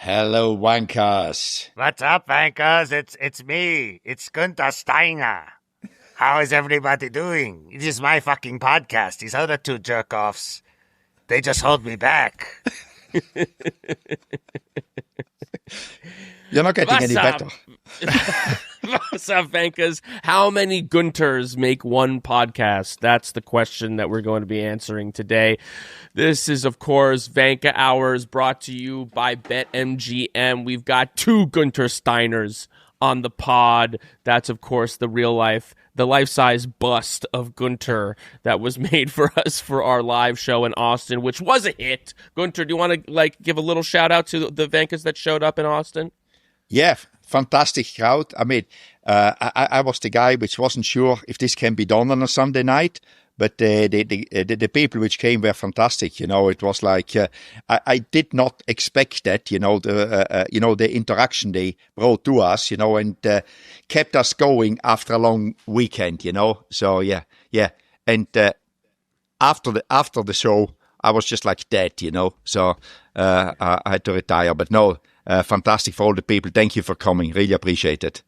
Hello, Wankers. What's up, Vankahs? It's me. It's Guenther Steiner. How is everybody doing? It is my fucking podcast. These other two jerk-offs, they just hold me back. You're not getting any better. What's up, Vankahs? How many Guenthers make one podcast? That's the question that we're going to be answering today. This is, of course, Vankah Hours, brought to you by BetMGM. We've got two Guenther Steiners on the pod. That's, of course, the life-size bust of Guenther that was made for us for our live show in Austin, which was a hit. Guenther, do you want to give a little shout-out to the Vankahs that showed up in Austin? Yeah, fantastic crowd. I mean, I was the guy which wasn't sure if this can be done on a Sunday night, but the people which came were fantastic. You know, it was like I did not expect that. You know, the interaction they brought to us. You know, and kept us going after a long weekend. You know, so yeah, and after the show, I was just like dead. You know, so I had to retire. But no. Fantastic for all the people. Thank you for coming. Really appreciate it.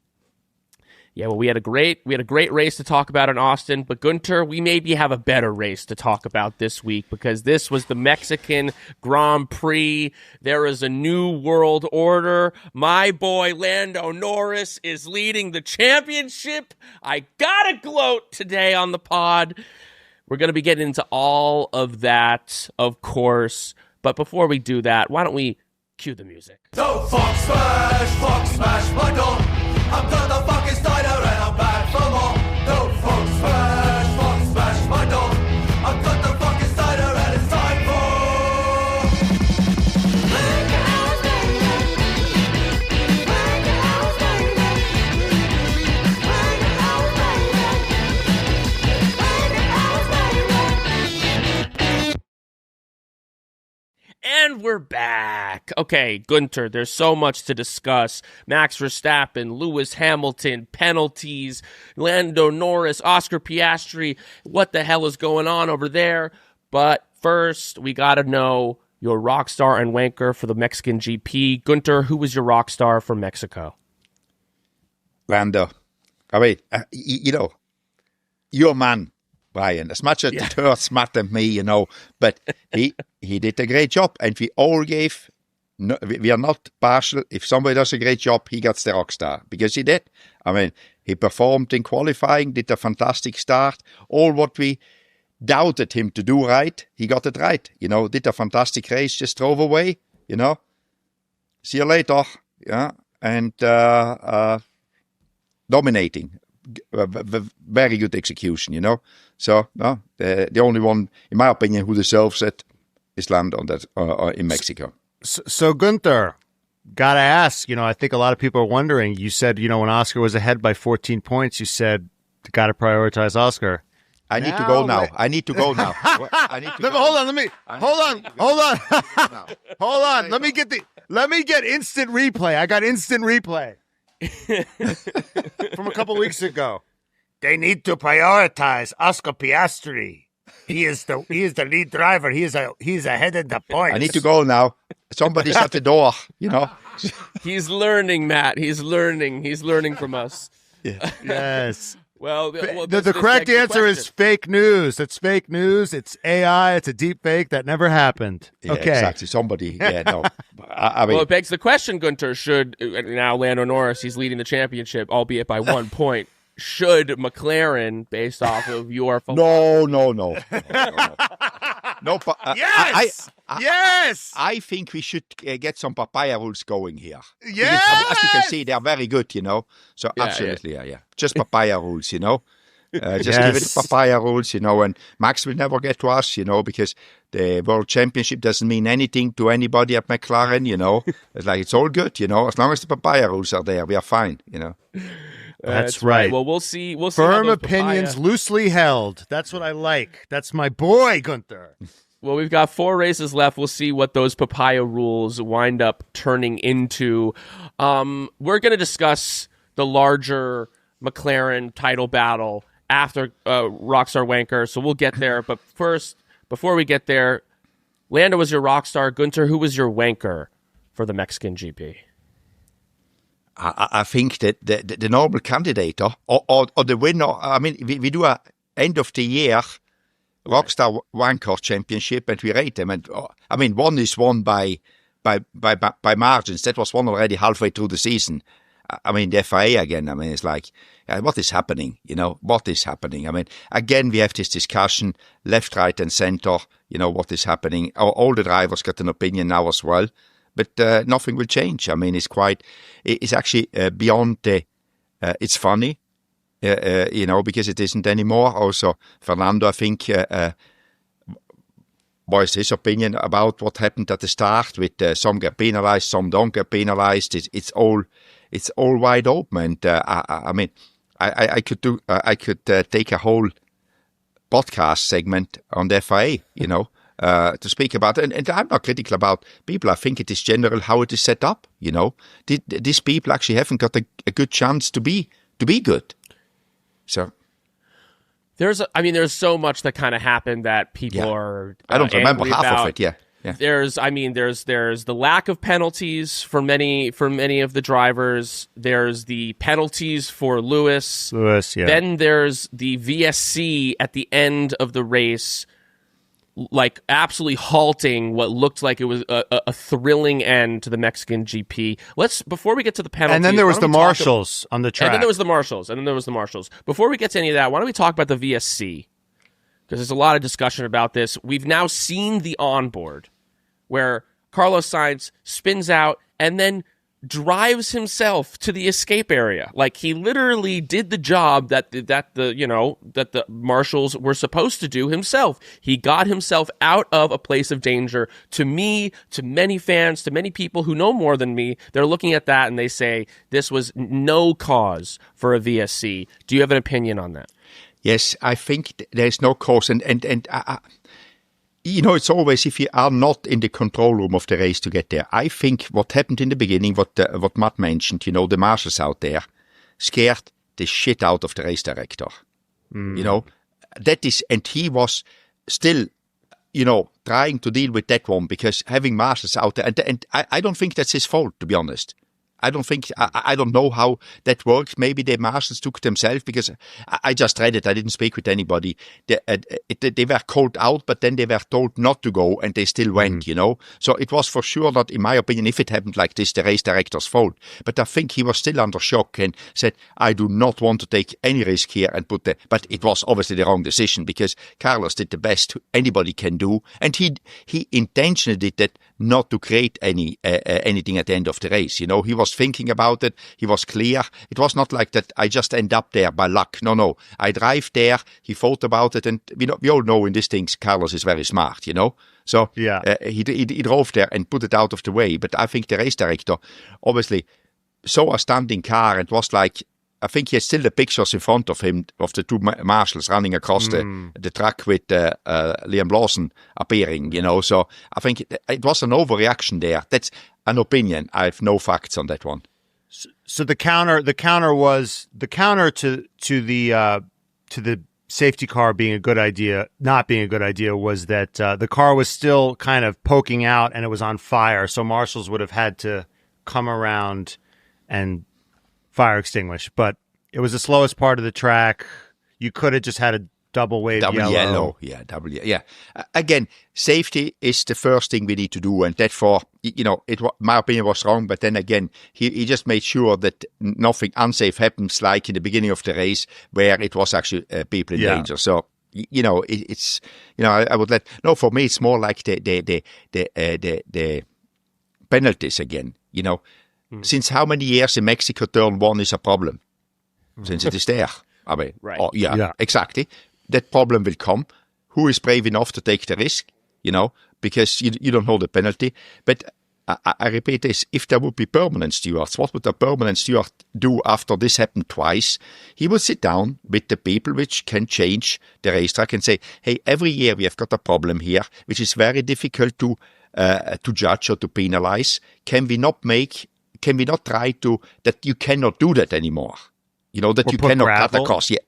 Yeah, well, we had a great race to talk about in Austin, but Guenther, we maybe have a better race to talk about this week because this was the Mexican Grand Prix. There is a new world order. My boy Lando Norris is leading the championship. I gotta gloat today on the pod. We're going to be getting into all of that, of course. But before we do that, why don't we cue the music? Don't fuck smash my door. I'm done the fucking Steiner and I'm back for more. Don't fuck smash my door. I'm done the fucking Steiner and it's time And we're back. Okay, Guenther, there's so much to discuss. Max Verstappen, Lewis Hamilton, penalties, Lando Norris, Oscar Piastri. What the hell is going on over there? But first, we got to know your Rockstar and Wanker for the Mexican GP. Guenther, who was your Rockstar from Mexico? Lando. I mean, your man. Brian, as much as it hurts Matt and me, you know, but he did a great job, and we all gave. No, we are not partial. If somebody does a great job, he gets the rock star because he did. I mean, he performed in qualifying, did a fantastic start. All what we doubted him to do right, he got it right. You know, did a fantastic race, just drove away. You know, see you later. Yeah, and dominating. Very good execution, you know. So the only one, in my opinion, who deserves it is Lando in Mexico. So Guenther, gotta ask. You know, I think a lot of people are wondering. You said, you know, when Oscar was ahead by 14 points, you said gotta prioritize Oscar. I need to go now. I need to go now. Hold on. Let me get instant replay. I got instant replay from a couple weeks ago. They need to prioritize Oscar Piastri. He is the lead driver. He's ahead in the points. I need to go now. Somebody's at the door, you know. He's learning, Matt. He's learning from us. Yeah. Yes. Well, the correct answer is fake news. It's fake news. It's AI. It's a deep fake that never happened. Yeah, okay. Exactly. Somebody. Yeah, no. I mean, well, it begs the question, Guenther, should now Lando Norris, he's leading the championship, albeit by 1 point. Should McLaren, based off of your No. Yes. I think we should get some papaya rules going here. Yes. As you can see, they are very good, you know. So absolutely, yeah. Just papaya rules, you know. Just give it papaya rules, you know. And Max will never get to us, you know, because the World Championship doesn't mean anything to anybody at McLaren, you know. It's all good, you know. As long as the papaya rules are there, we are fine, you know. That's right. Well, we'll see. Firm opinions, loosely held. That's what I like. That's my boy, Guenther. Well, we've got 4 races left. We'll see what those papaya rules wind up turning into. We're going to discuss the larger McLaren title battle after Rockstar Wanker, so we'll get there. But first, before we get there, Lando was your Rockstar. Guenther, who was your Wanker for the Mexican GP? I think that the normal candidate or the winner, I mean, we do a end of the year Rockstar Wanker championship and we rate them. And I mean, one is won by margins. That was won already halfway through the season. I mean, the FIA again, I mean, it's like, what is happening? What is happening? I mean, again, we have this discussion, left, right, and center, what is happening. All the drivers got an opinion now as well, but nothing will change. I mean, it's actually beyond it's funny, because it isn't anymore. Also, Fernando, I think, voiced his opinion about what happened at the start with some get penalized, some don't get penalized. It's all wide open. And I mean, I could take a whole podcast segment on the FIA, to speak about it. And I'm not critical about people. I think it is general how it is set up. These people actually haven't got a good chance to be good. So. There's so much that kind of happened that people are. I don't remember half of it. Yeah. There's the lack of penalties for many of the drivers. There's the penalties for Lewis. Yeah. Then there's the VSC at the end of the race, like absolutely halting what looked like it was a thrilling end to the Mexican GP. Before we get to the penalties, and then there was the marshals on the track. And then there was the marshals. Before we get to any of that, why don't we talk about the VSC? Because there's a lot of discussion about this. We've now seen the onboard where Carlos Sainz spins out and then drives himself to the escape area. Like he literally did the job that the marshals were supposed to do himself. He got himself out of a place of danger. To me, to many fans, to many people who know more than me, they're looking at that and they say this was no cause for a VSC. Do you have an opinion on that? Yes, I think there's no cause, and it's always if you are not in the control room of the race to get there. I think what happened in the beginning, what Matt mentioned, the marshals out there scared the shit out of the race director. That is, and he was still, trying to deal with that one because having marshals out there, and I don't think that's his fault, to be honest. I don't know how that works. Maybe the marshals took it themselves because I just read it. I didn't speak with anybody. They were called out, but then they were told not to go and they still went, So it was for sure not, in my opinion, if it happened like this, the race director's fault. But I think he was still under shock and said, I do not want to take any risk here and but it was obviously the wrong decision because Carlos did the best anybody can do. And he intentionally did that not to create anything at the end of the race. He was thinking about it. He was clear. It was not like that I just end up there by luck. No. I drive there. He thought about it. And we all know in these things, Carlos is very smart, So he drove there and put it out of the way. But I think the race director obviously saw a standing car and was like, I think he has still the pictures in front of him of the two marshals running across the track with Liam Lawson appearing, So I think it was an overreaction there. That's an opinion. I have no facts on that one. So the counter to the safety car being a good idea, not being a good idea, was that the car was still kind of poking out and it was on fire. So marshals would have had to come around and fire extinguish, but it was the slowest part of the track. You could have just had a double wave yellow. Yeah. Again, safety is the first thing we need to do, and therefore, my opinion was wrong. But then again, he just made sure that nothing unsafe happens, like in the beginning of the race where it was actually people in danger. So it's I would let for me it's more like the penalties again. Since how many years in Mexico turn one is a problem? Since it is there. I mean, right. Exactly. That problem will come. Who is brave enough to take the risk? Because you don't know the penalty. But I repeat this, if there would be permanent stewards, what would a permanent steward do after this happened twice? He would sit down with the people which can change the racetrack and say, hey, every year we have got a problem here, which is very difficult to judge or to penalize. Can we not try to, that you cannot do that anymore? that Or you put cannot cut gravel. across. Yeah,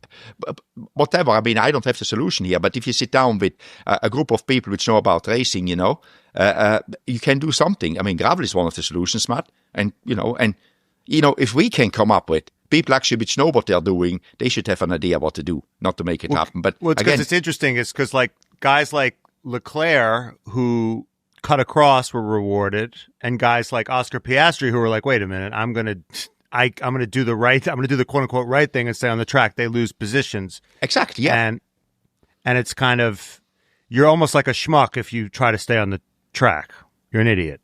whatever. I mean, I don't have the solution here, but if you sit down with a group of people which know about racing, you can do something. I mean, gravel is one of the solutions, Matt. And if we can come up with people actually which know what they're doing, they should have an idea what to do, not to make it happen. But Well, again, it's interesting. It's because like guys like Leclerc who cut across were rewarded, and guys like Oscar Piastri who were like, "Wait a minute, I'm gonna do the quote unquote right thing and stay on the track." They lose positions. exactly, yeah. And it's kind of, you're almost like a schmuck if you try to stay on the track. You're an idiot.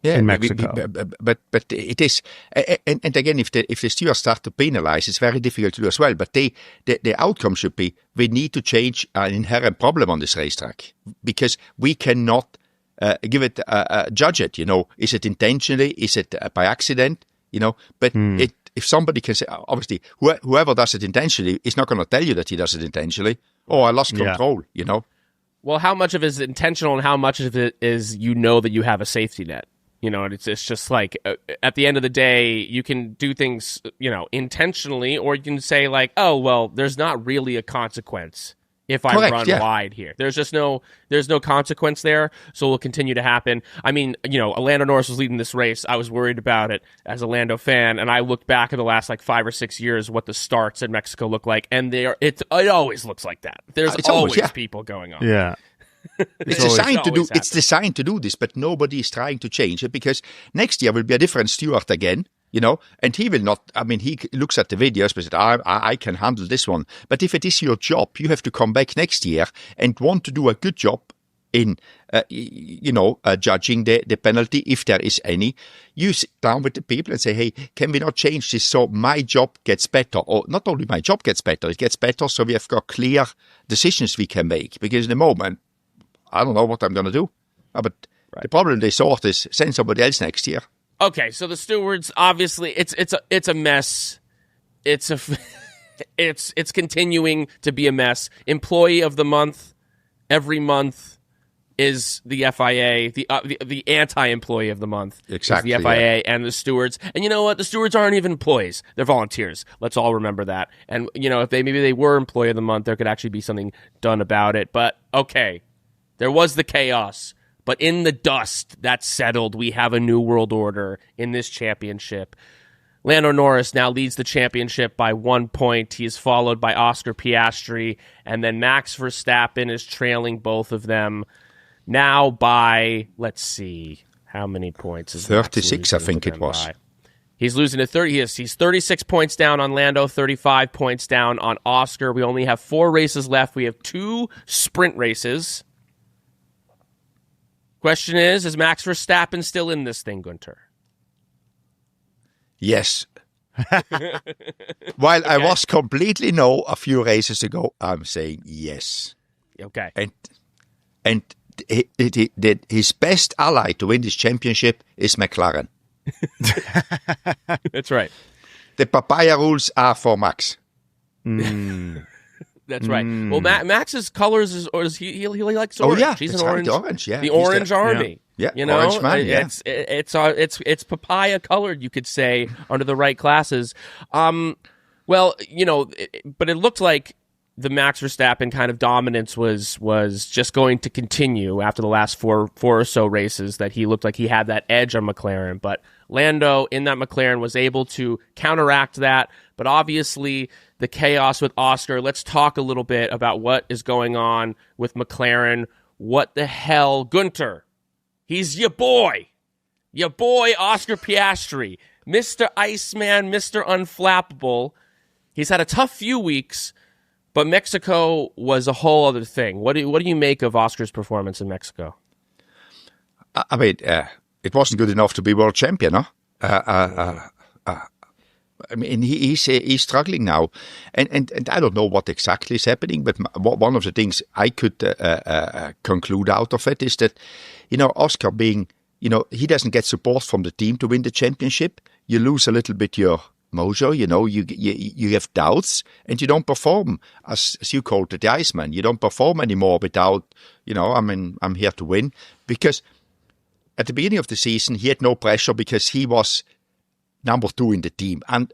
Yeah, in Mexico. But it is, and again, if the stewards start to penalize, it's very difficult to do as well. But the outcome should be, we need to change an inherent problem on this racetrack, because we cannot judge it. Is it intentionally? Is it by accident? But if somebody can say, obviously, whoever does it intentionally is not going to tell you that he does it intentionally. Oh, I lost control. Well, how much of it is intentional and how much of it is that you have a safety net? It's just like, at the end of the day, you can do things, intentionally, or you can say like, oh, well, there's not really a consequence if I run wide here. There's no consequence there, so it will continue to happen. I mean, Lando Norris was leading this race. I was worried about it as a Lando fan, and I looked back at the last 5 or 6 years what the starts in Mexico look like, and it always looks like that. There's always people going on. Yeah. It's designed to do this, but nobody is trying to change it, because next year will be a different steward again, and he will not. I mean, he looks at the videos but said, I can handle this one. But if it is your job, you have to come back next year and want to do a good job in, judging the penalty, if there is any. You sit down with the people and say, hey, can we not change this so my job gets better? Or not only my job gets better, it gets better so we have got clear decisions we can make. Because in the moment, I don't know what I'm going to do. But the problem they sort is send somebody else next year. Okay, so the stewards, obviously, it's a mess. It's continuing to be a mess. Employee of the month every month is the FIA. The anti-employee of the month exactly, is the FIA and the stewards. And you know what? The stewards aren't even employees; they're volunteers. Let's all remember that. And if they were employee of the month, there could actually be something done about it. But okay. There was the chaos, but in the dust, that's settled. We have a new world order in this championship. Lando Norris now leads the championship by 1 point. He is followed by Oscar Piastri, and then Max Verstappen is trailing both of them now by, let's see, how many points is 36, I think it was. By? He's losing to 30. He's 36 points down on Lando, 35 points down on Oscar. We only have 4 races left. We have 2 sprint races. Question is Max Verstappen still in this thing, Guenther? Yes. While I was completely no a few races ago, I'm saying yes. Okay. And his best ally to win this championship is McLaren. That's right. The papaya rules are for Max. That's right. Well, Max's colors is he likes orange. Oh yeah, he's an orange. Orange, yeah. The Orange Army. Yeah, Orange man. Yeah. It's papaya colored, you could say, under the right classes. Well, but it looked like the Max Verstappen kind of dominance was just going to continue after the last four or so races, that he looked like he had that edge on McLaren. But Lando in that McLaren was able to counteract that. But obviously the chaos with Oscar, let's talk a little bit about what is going on with McLaren. What the hell? Guenther, he's your boy Oscar Piastri, Mr. Iceman, Mr. Unflappable. He's had a tough few weeks, but Mexico was a whole other thing. What do you make of Oscar's performance in Mexico? I mean, it wasn't good enough to be world champion, huh? I mean, he's struggling now, and I don't know what exactly is happening. But one of the things I could conclude out of it is that, Oscar being, he doesn't get support from the team to win the championship. You lose a little bit your mojo, you have doubts, and you don't perform as you called it, the Iceman. You don't perform anymore without, I'm here to win. Because at the beginning of the season, he had no pressure because he was number 2 in the team. And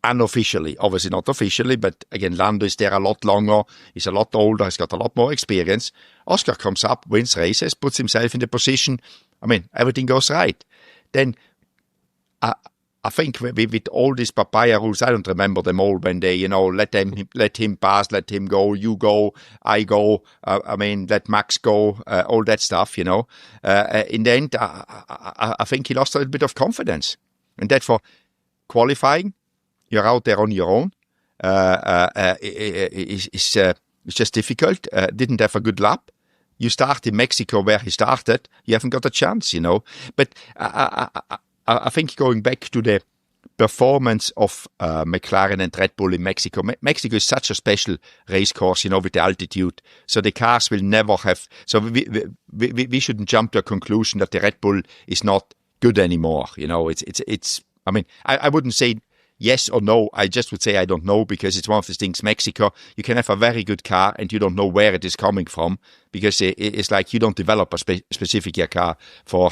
unofficially, obviously not officially, but again, Lando is there a lot longer, he's a lot older, he's got a lot more experience. Oscar comes up, wins races, puts himself in the position. I mean, everything goes right. Then I think with all these papaya rules, I don't remember them all when they, let him pass, let him go, you go, I go, let Max go, all that stuff, In the end, I think he lost a little bit of confidence. And that for qualifying, you're out there on your own, it's just difficult, didn't have a good lap. You start in Mexico where he started, you haven't got a chance, But I think going back to the performance of McLaren and Red Bull in Mexico, Mexico is such a special race course, with the altitude. So the cars will never have. So we shouldn't jump to a conclusion that the Red Bull is not good anymore. It's. I mean, I wouldn't say yes or no. I just would say I don't know, because it's one of the things. Mexico, you can have a very good car and you don't know where it is coming from, because it's like you don't develop a specific car for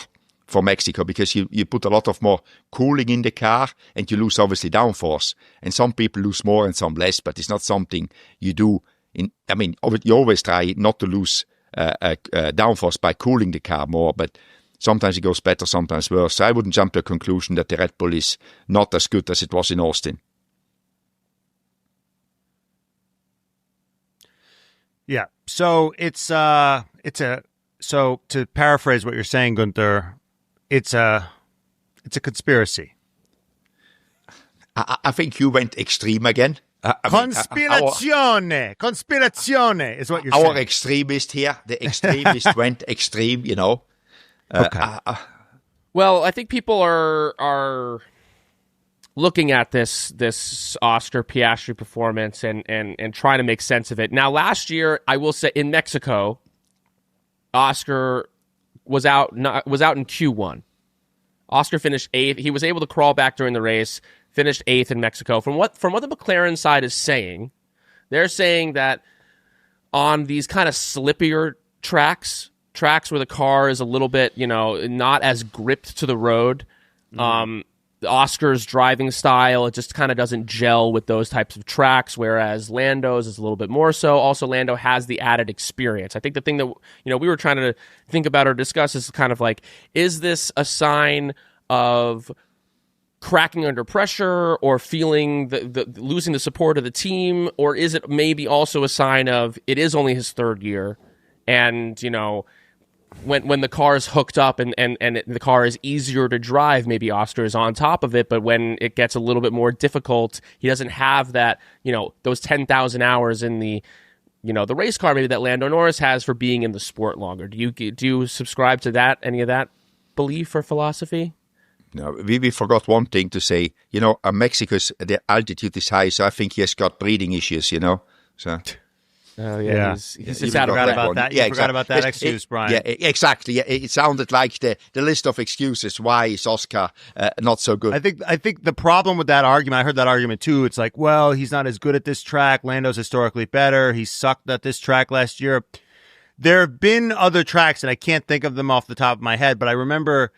Mexico, because you put a lot of more cooling in the car and you lose obviously downforce. And some people lose more and some less, but it's not something you do. You always try not to lose downforce by cooling the car more, but sometimes it goes better, sometimes worse. So I wouldn't jump to a conclusion that the Red Bull is not as good as it was in Austin. Yeah. So so to paraphrase what you're saying, Guenther, it's a conspiracy. I think you went extreme again. Conspirazione is what you're saying. Our extremist here, the extremist went extreme, Okay. Well, I think people are looking at this Oscar Piastri performance and trying to make sense of it. Now, last year, I will say, in Mexico, Oscar was out in Q1. Oscar finished 8th. He was able to crawl back during the race, finished 8th in Mexico. From what the McLaren side is saying, they're saying that on these kind of slippier tracks where the car is a little bit, not as gripped to the road, Oscar's driving style, it just kind of doesn't gel with those types of tracks, whereas Lando's is a little bit more so. Also, Lando has the added experience. I think the thing that we were trying to think about or discuss is kind of like, is this a sign of cracking under pressure or feeling the losing the support of the team, or is it maybe also a sign of it is only his third year, and when the car is hooked up and the car is easier to drive, maybe Oscar is on top of it, but when it gets a little bit more difficult, he doesn't have that, those 10,000 hours in the race car maybe that Lando Norris has for being in the sport longer. Do you subscribe to that, any of that belief or philosophy? No, we forgot one thing to say. Mexico's, the altitude is high, so I think he has got breathing issues, so... Oh, yeah. He's just out of forgot breath. about that. You forgot about that excuse, Brian. Yeah, exactly. Yeah, it sounded like the list of excuses why is Oscar not so good. I think the problem with that argument, I heard that argument too. It's like, well, he's not as good at this track. Lando's historically better. He sucked at this track last year. There have been other tracks, and I can't think of them off the top of my head, but I remember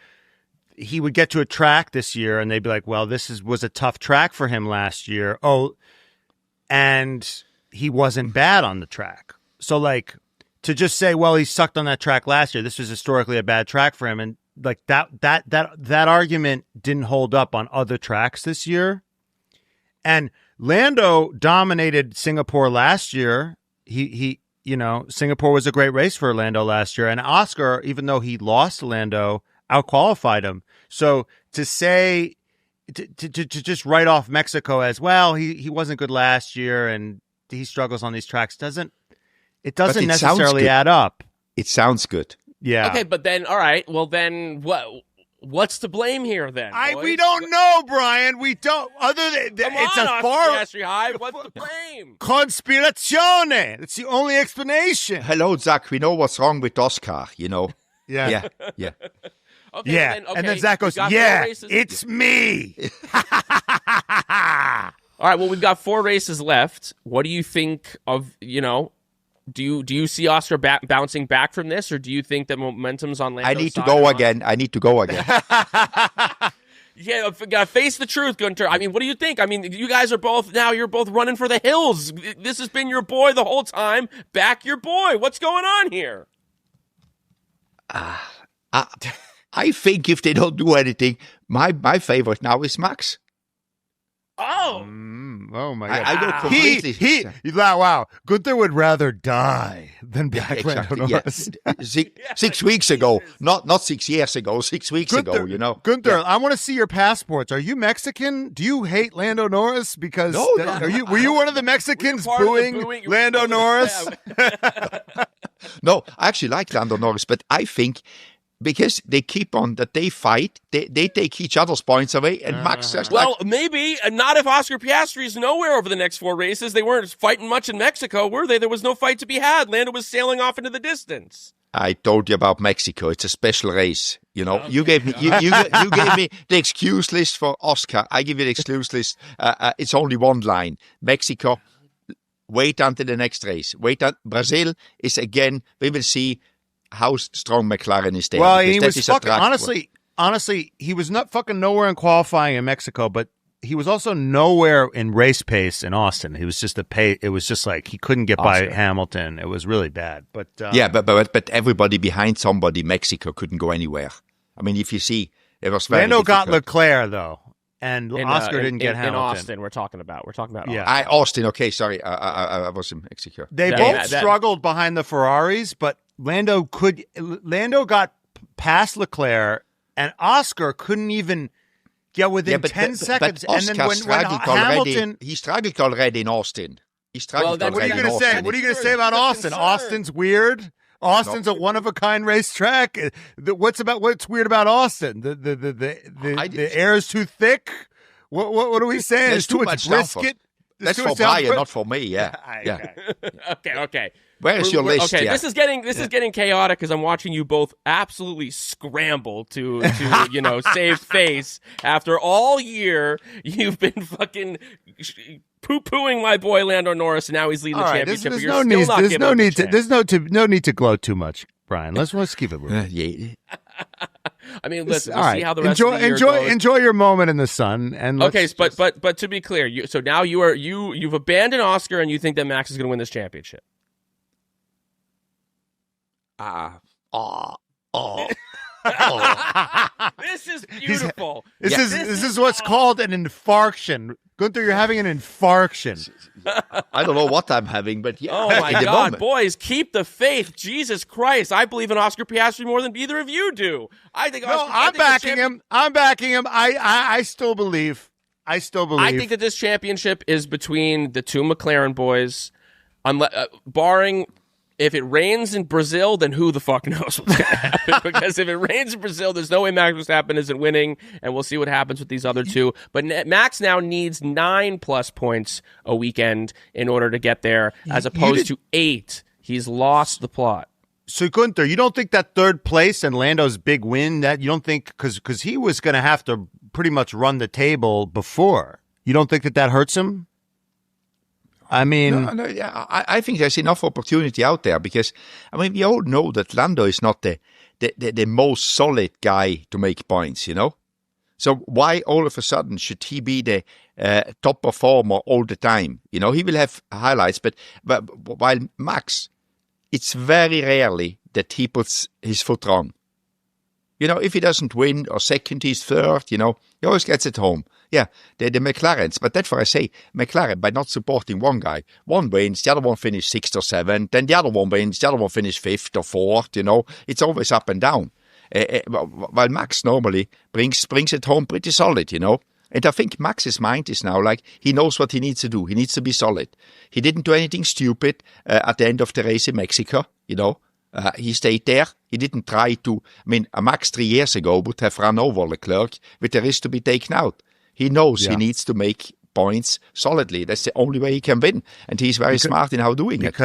he would get to a track this year, and they'd be like, well, was a tough track for him last year. Oh, and he wasn't bad on the track. So, like, to just say, well, he sucked on that track last year, this was historically a bad track for him, and like that argument didn't hold up on other tracks this year. And Lando dominated Singapore last year. He Singapore was a great race for Lando last year, and Oscar, even though he lost to Lando, outqualified him. So to say to just write off Mexico as, well, he wasn't good last year and he struggles on these tracks doesn't necessarily add up. It sounds good. Yeah. Okay, but then, all right, well then what's to blame here then? We don't know, Brian. We don't. Other than it's a far Hive. What's the blame? Conspirazione. That's the only explanation. Hello, Zach. We know what's wrong with Oscar. Yeah. Okay, Yeah. And then Zach goes, yeah, it's me. All right, well, we've got 4 races left. What do you think of, do you see Oscar bouncing back from this, or do you think that momentum's on Lando's I need to side go again. I need to go again. Yeah, gotta face the truth, Guenther. I mean, what do you think? I mean, you guys are you're both running for the hills. This has been your boy the whole time. Back your boy. What's going on here? I think if they don't do anything, my favorite now is Max. Oh. Oh my God! I go completely. Wow. Guenther would rather die than back Exactly, Lando Norris. yeah. 6 weeks ago, not 6 years ago, 6 weeks ago. You know, Guenther, I want to see your passports. Are you Mexican? Do you hate Lando Norris? Because No. were you one of the Mexicans booing Lando Norris? No, I actually like Lando Norris, but I think because they keep on that they fight, they take each other's points away, and Max just maybe not if Oscar Piastri's nowhere over the next 4 races. They weren't fighting much in Mexico, were they? There was no fight to be had. Lando was sailing off into the distance. I told you about Mexico. It's a special race. You know, you gave me you gave me the excuse list for Oscar. I give you the excuse list. It's only one line. Mexico. Wait until the next race. Brazil is again. We will see how strong McLaren is there. Well, he was fucking honestly, he was not fucking nowhere in qualifying in Mexico, but he was also nowhere in race pace in Austin. He was just it was just like he couldn't get by Hamilton. It was really bad. But but everybody behind somebody, Mexico couldn't go anywhere. I mean, if you see, it was very Lando got difficult. Leclerc though, and Oscar didn't get Hamilton. In Austin, we're talking about. Yeah, Austin. Okay, sorry, I was in Mexico. They both struggled behind the Ferraris, but Lando got past Leclerc, and Oscar couldn't even get within 10 seconds. But and then when Hamilton, he struggled already in Austin. What are you going to say? What are you going to say about Austin? Austin's weird. Austin's a one of a kind racetrack. What's weird about Austin? The air is too thick. What are we saying? There's too much brisket. That's for Brian, not for me. Yeah. Okay. Where is your list? Okay, yeah. this is getting chaotic because I'm watching you both absolutely scramble to save face after all year. You've been fucking poo-pooing my boy Lando Norris, and now he's leading the championship. There's no need to gloat too much, Brian. Let's keep it moving. I mean, listen. We'll see how the rest of the year goes. Enjoy your moment in the sun. And but to be clear, now you've abandoned Oscar, and you think that Max is going to win this championship. This is beautiful. This is what's called an infarction. Guenther, you're having an infarction. I don't know what I'm having, but yeah. Oh my God, boys, keep the faith. Jesus Christ, I believe in Oscar Piastri more than either of you do. I'm backing him. I still believe. I think that this championship is between the two McLaren boys, barring. If it rains in Brazil, then who the fuck knows what's going to happen? Because if it rains in Brazil, there's no way Max Verstappen isn't winning, and we'll see what happens with these other two. But Max now needs 9+ points a weekend in order to get there, as opposed to 8. He's lost the plot. So, Guenther, you don't think that third place and Lando's big win, that you don't think, because he was going to have to pretty much run the table before, you don't think that hurts him? I mean, I think there's enough opportunity out there because, I mean, we all know that Lando is not the most solid guy to make points, you know? So why all of a sudden should he be the top performer all the time? You know, he will have highlights, but while Max, it's very rarely that he puts his foot wrong. You know, if he doesn't win or second, he's third, you know, he always gets it home. Yeah, the McLarens, but that's what I say. McLaren, by not supporting one guy, one wins, the other one finished 6th or 7th, then the other one wins, the other one finished 5th or 4th, you know. It's always up and down. While Max normally brings it home pretty solid, you know. And I think Max's mind is now like, he knows what he needs to do. He needs to be solid. He didn't do anything stupid at the end of the race in Mexico, you know. He stayed there. He didn't try to, Max 3 years ago would have run over Leclerc with the risk to be taken out. He knows he needs to make points solidly. That's the only way he can win. And he's very smart in how doing it.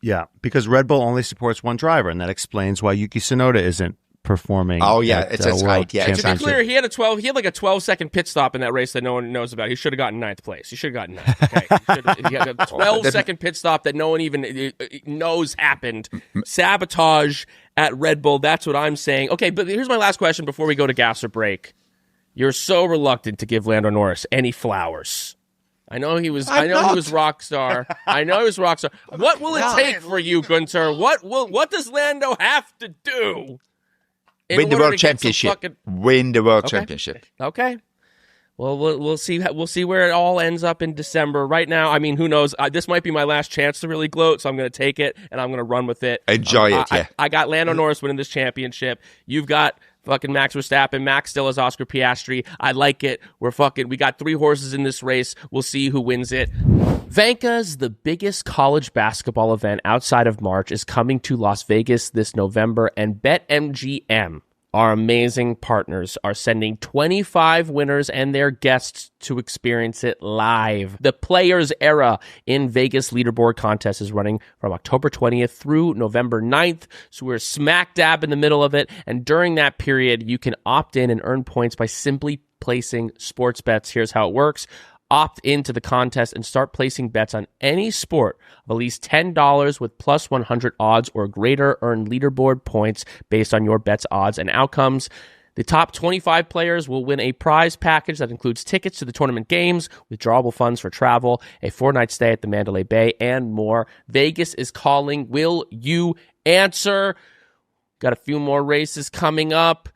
Yeah, because Red Bull only supports one driver, and that explains why Yuki Tsunoda isn't perforing. Oh, yeah, that's right. Yeah, to be clear, he had like a 12-second pit stop in that race that no one knows about. He should have gotten 9th place. He should have gotten 9th. Okay? He had a 12-second pit stop that no one even knows happened. Sabotage at Red Bull. That's what I'm saying. Okay, but here's my last question before we go to gas or break. You're so reluctant to give Lando Norris any flowers. I know he was Rockstar. I know he was Rockstar. What will it take for you, Guenther? What does Lando have to do? Win the World Championship. Win the World Championship. Okay. Well, we'll see. We'll see where it all ends up in December. Right now, I mean, who knows? This might be my last chance to really gloat, so I'm going to take it and I'm going to run with it. Enjoy it, yeah. I got Lando Norris winning this championship. You've got fucking Max Verstappen. Max still has Oscar Piastri. I like it. We got 3 horses in this race. We'll see who wins it. Vankah's the biggest college basketball event outside of March is coming to Las Vegas this November, and BetMGM, our amazing partners, are sending 25 winners and their guests to experience it live. The Players Era in Vegas leaderboard contest is running from October 20th through November 9th, so we're smack dab in the middle of it, and during that period, you can opt in and earn points by simply placing sports bets. Here's how it works. Opt into the contest and start placing bets on any sport of at least $10 with plus 100 odds or greater. Earn leaderboard points based on your bet's odds and outcomes. The top 25 players will win a prize package that includes tickets to the tournament games, withdrawable funds for travel, a 4-night stay at the Mandalay Bay, and more. Vegas is calling. Will you answer? Got a few more races coming up.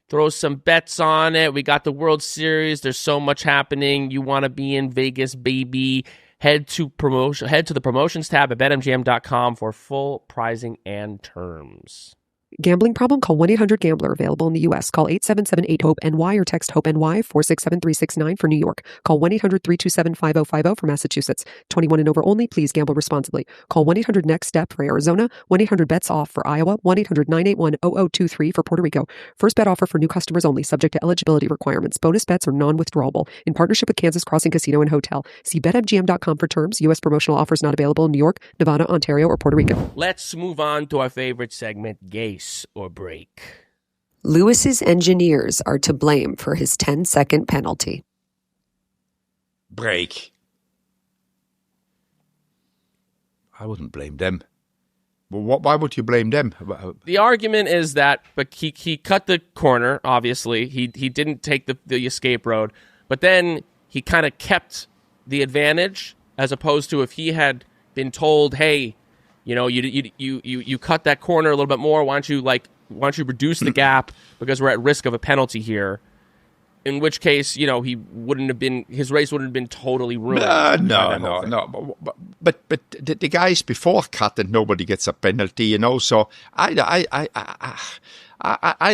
Throw some bets on it. We got the World Series. There's so much happening. You want to be in Vegas, baby. Head to the promotions tab at betmgm.com for full pricing and terms. Gambling problem? Call 1-800-GAMBLER. Available in the U.S. Call 877-8-HOPE-NY or text HOPE-NY 467-369 for New York. Call 1-800-327-5050 for Massachusetts. 21 and over only. Please gamble responsibly. Call 1-800-NEXT-STEP for Arizona. 1-800-BETS-OFF for Iowa. 1-800-981-0023 for Puerto Rico. First bet offer for new customers only. Subject to eligibility requirements. Bonus bets are non-withdrawable. In partnership with Kansas Crossing Casino and Hotel. See BetMGM.com for terms. U.S. promotional offers not available in New York, Nevada, Ontario, or Puerto Rico. Let's move on to our favorite segment, Gase or Break. Lewis's engineers are to blame for his 10-second penalty. Break. I wouldn't blame them. Well, why would you blame them? The argument is that he cut the corner, obviously. He didn't take the escape road. But then he kind of kept the advantage, as opposed to if he had been told, hey, you know, you cut that corner a little bit more. Why don't you reduce the gap because we're at risk of a penalty here? In which case, you know, his race wouldn't have been totally ruined. No. But the guys before cut and nobody gets a penalty, you know. So I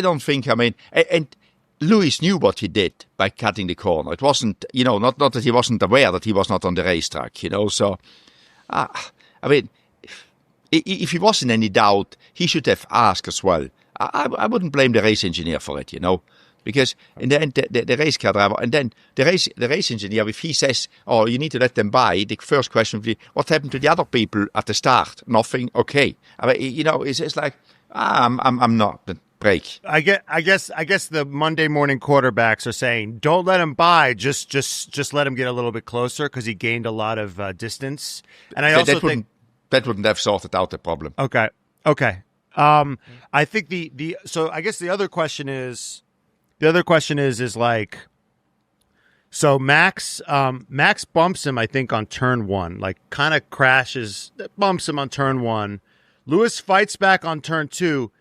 don't think. I mean, and Lewis knew what he did by cutting the corner. It wasn't, you know, not that he wasn't aware that he was not on the racetrack, you know. So I mean, if he was in any doubt, he should have asked as well. I wouldn't blame the race engineer for it, you know, because in the end, the race car driver, and then the race engineer, if he says, oh, you need to let them by, the first question would be, what happened to the other people at the start? Nothing? Okay. I mean, you know, it's like, I'm not. Break. I guess the Monday morning quarterbacks are saying, don't let him by, just let him get a little bit closer because he gained a lot of distance. And I also think that wouldn't have sorted out the problem. Okay. I think so I guess the other question is like, so Max bumps him, I think, on turn 1, like kind of crashes, bumps him on turn 1. Lewis fights back on turn 2.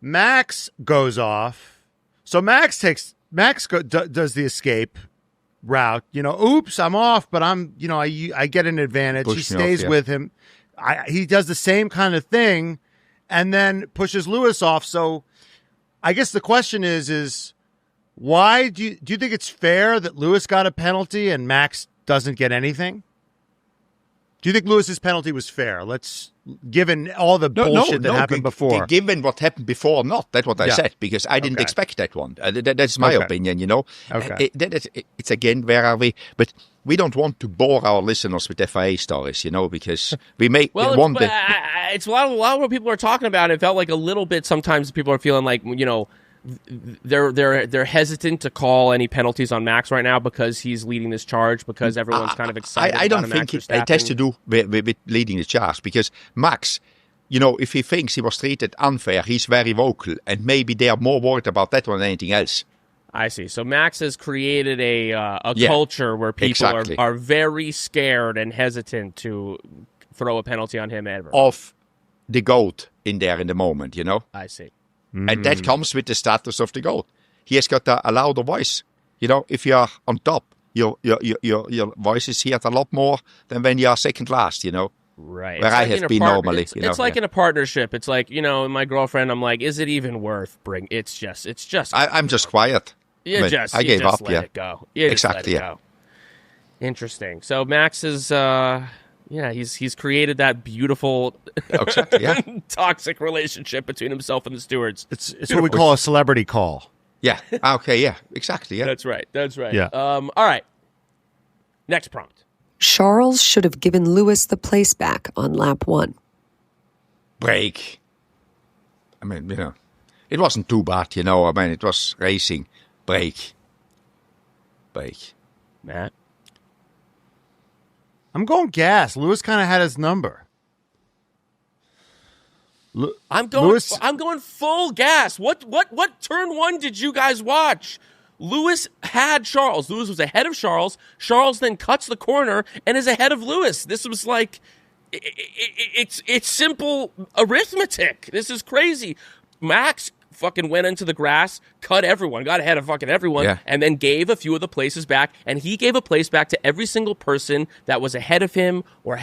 Max goes off. So Max does the escape route, you know, oops, I'm off, but I get an advantage. He stays with him. He does the same kind of thing and then pushes Lewis off. So I guess the question is why do you think it's fair that Lewis got a penalty and Max doesn't get anything? Do you think Lewis's penalty was fair? Given all the bullshit that happened before. Given what happened before, not. That's what I said, because I didn't expect that one. That's my opinion, you know. Okay. It's again, where are we? But we don't want to bore our listeners with FIA stories, you know, because we may want it. It's a lot of what people are talking about. It felt like a little bit sometimes people are feeling like, you know, they're hesitant to call any penalties on Max right now because he's leading this charge, because everyone's kind of excited. I don't think it has to do with leading the charge, because Max, you know, if he thinks he was treated unfair, he's very vocal, and maybe they are more worried about that than anything else. I see. So Max has created a culture where people are very scared and hesitant to throw a penalty on him ever. Of the GOAT in there in the moment, I see. And that comes with the status of the GOAT. He has got a louder voice. If you are on top, your voice is heard a lot more than when you are second last, Right. Where I have been normally. It's like in a partnership. It's like, my girlfriend, I'm like, is it even worth It's just. I'm just quiet. I gave up, let it go. Exactly, go. Interesting. So Max is, he's created that beautiful toxic relationship between himself and the stewards. It's what we call a celebrity call. Yeah. Okay, yeah. Exactly, yeah. That's right. Yeah. All right. Next prompt. Charles should have given Lewis the place back on lap 1. Break. I mean, it wasn't too bad, I mean, it was racing. Break. Matt? I'm going gas. Lewis kind of had his number. I'm going full gas. What turn 1 did you guys watch? Lewis had Charles. Lewis was ahead of Charles. Charles then cuts the corner and is ahead of Lewis. This was like, it's simple arithmetic. This is crazy. Max fucking went into the grass, cut everyone, got ahead of fucking everyone, and then gave a few of the places back. And he gave a place back to every single person that was ahead of him or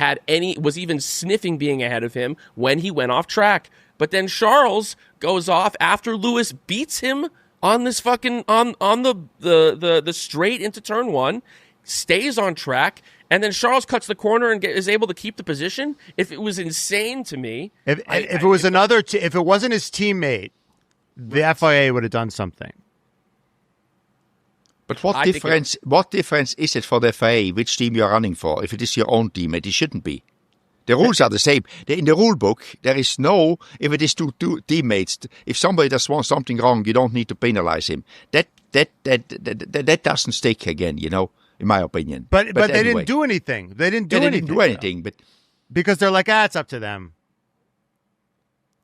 was even sniffing being ahead of him when he went off track. But then Charles goes off after Lewis beats him on this fucking on the straight into turn 1, stays on track, and then Charles cuts the corner and is able to keep the position. If it was insane to me, if it wasn't his teammate, the FIA would have done something. But what difference is it for the FIA which team you're running for? If it is your own teammate, it shouldn't be. The rules are the same. In the rule book, there is no, if it is two teammates, if somebody does something wrong, you don't need to penalize him. That doesn't stick again, in my opinion. But anyway, they didn't do anything. They didn't do anything, but because they're like, it's up to them.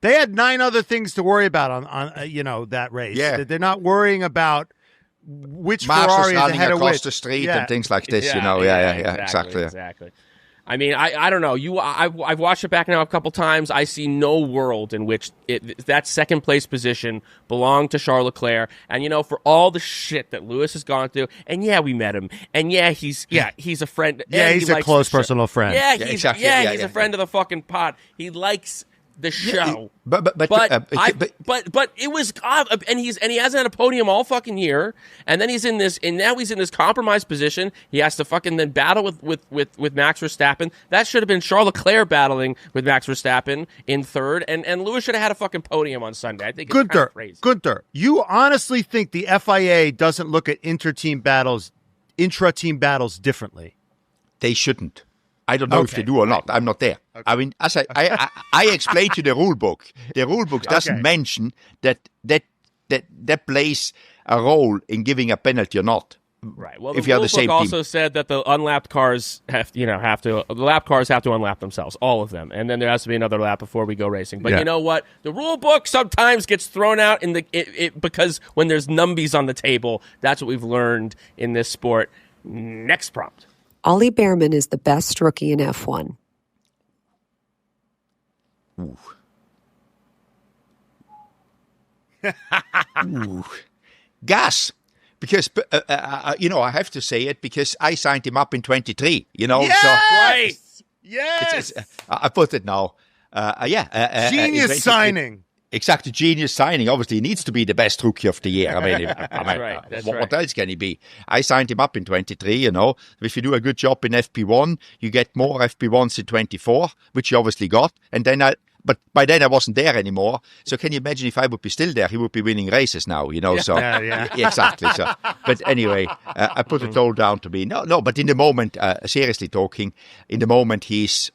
They had 9 other things to worry about on that race. Yeah. They're not worrying about which marshals Ferrari is running ahead of across which. the street Yeah. and things like this, Exactly. I mean, I don't know. I've watched it back now a couple times. I see no world in which that second place position belonged to Charles Leclerc. And for all the shit that Lewis has gone through, and we met him, and he's a friend. Yeah, he's a close personal friend. Yeah, he's a friend of the fucking pod. He likes the show. But it was, and he hasn't had a podium all fucking year, and then he's in this compromised position. He has to fucking then battle with Max Verstappen. That should have been Charles Leclerc battling with Max Verstappen in third, and Lewis should have had a fucking podium on Sunday. I think it's kind of crazy. Guenther, you honestly think the FIA doesn't look at intra-team battles differently? They shouldn't. I don't know if they do or not. I'm not there. Okay. I mean, as I explained to the rule book. The rule book doesn't mention that plays a role in giving a penalty or not. Right. Well, the rule book also said that the unlapped cars the lap cars have to unlap themselves, all of them, and then there has to be another lap before we go racing. But you know what? The rule book sometimes gets thrown out because when there's numbies on the table, that's what we've learned in this sport. Next prompt. Ollie Bearman is the best rookie in F1. Ooh. Gas. Because, I have to say it because I signed him up in 23, Yes! So, right. Yes! I put it now. Genius signing. Exactly, genius signing. Obviously, he needs to be the best rookie of the year. I mean, what else can he be? I signed him up in 23, If you do a good job in FP1, you get more FP1s in 24, which you obviously got. And then but by then I wasn't there anymore. So can you imagine if I would be still there, he would be winning races now, So exactly. So, but anyway, I put it all down to me. No. But in the moment, seriously talking, in the moment, he's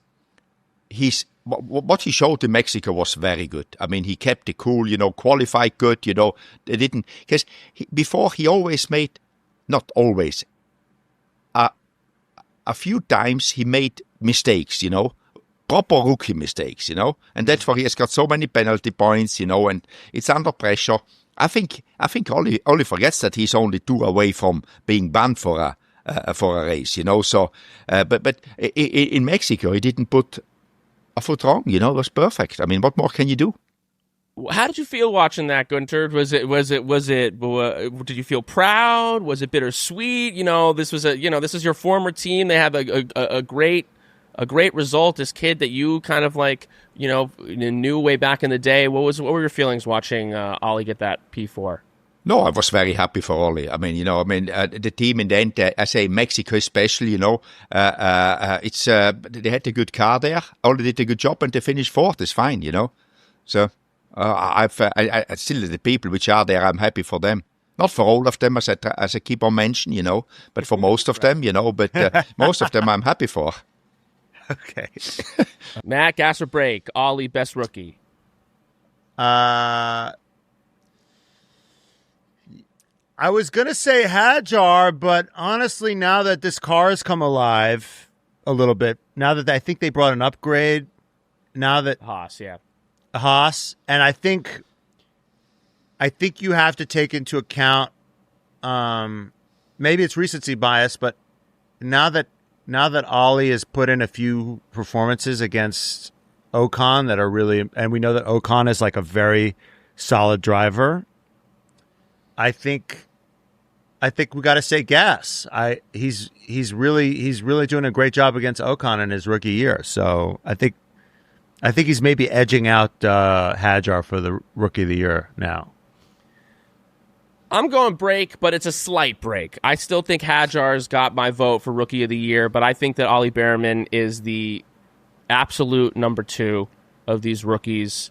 what he showed in Mexico was very good. I mean, he kept it cool, qualified good, they didn't, because before he always made, not always, a few times he made mistakes, proper rookie mistakes, and that's why he has got so many penalty points, and it's under pressure. I think Ollie forgets that he's only 2 away from being banned for a race, So, but in Mexico, he didn't put a foot wrong. It was perfect. I mean, what more can you do? How did you feel watching that, Guenther? Did you feel proud? Was it bittersweet? This is your former team. They have a great result. This kid that you kind of knew way back in the day. What were your feelings watching Ollie get that P4? No, I was very happy for Ollie. I mean, the team in the end, I say Mexico is special, it's, they had a good car there. Ollie did a good job and they finished 4th. It's fine, So, I still, the people which are there, I'm happy for them. Not for all of them, as I keep on mentioning, but for most of them, but most of them I'm happy for. Okay. Matt, gas or brake? Ollie, best rookie. I was going to say Hadjar, but honestly, now that this car has come alive a little bit, now that I think they brought an upgrade, now that Haas, and I think you have to take into account, maybe it's recency bias, but now that Ollie has put in a few performances against Ocon that are really, and we know that Ocon is like a very solid driver, I think we got to say gas. He's really doing a great job against Ocon in his rookie year. So I think he's maybe edging out Hadjar for the rookie of the year now. I'm going break, but it's a slight break. I still think Hadjar's got my vote for rookie of the year, but I think that Ollie Bearman is the absolute number 2 of these rookies.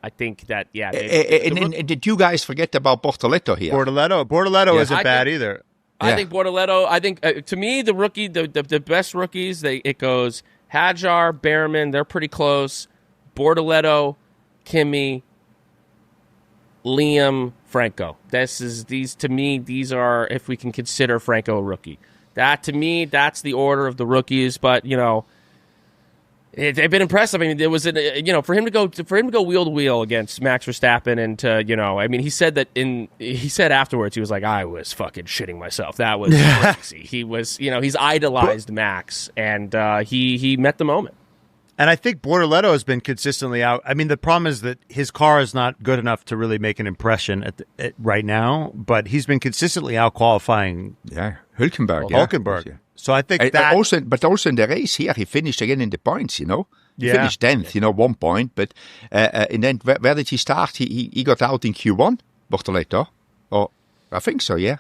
I think that, and did you guys forget about Bortoleto here? Bortoleto isn't bad either. I think Bortoleto, to me, the rookie, the best rookies, it goes Hadjar, Bearman, they're pretty close. Bortoleto, Kimi, Liam, Franco. These are, if we can consider Franco a rookie. To me, that's the order of the rookies, but, they've been impressive. I mean, there was for him to go wheel to wheel against Max Verstappen, and he said afterwards, he was like, I was fucking shitting myself. That was crazy. He was, he's idolized Max, and he met the moment. And I think Bortoleto has been consistently out. I mean, the problem is that his car is not good enough to really make an impression right now, but he's been consistently out qualifying. Yeah, Hülkenberg. Yeah. So I think but also in the race here, he finished again in the points. He finished 10th. 1 point. But and then where did he start? He got out in Q1, Bortoleto. Oh, I think so. Yeah.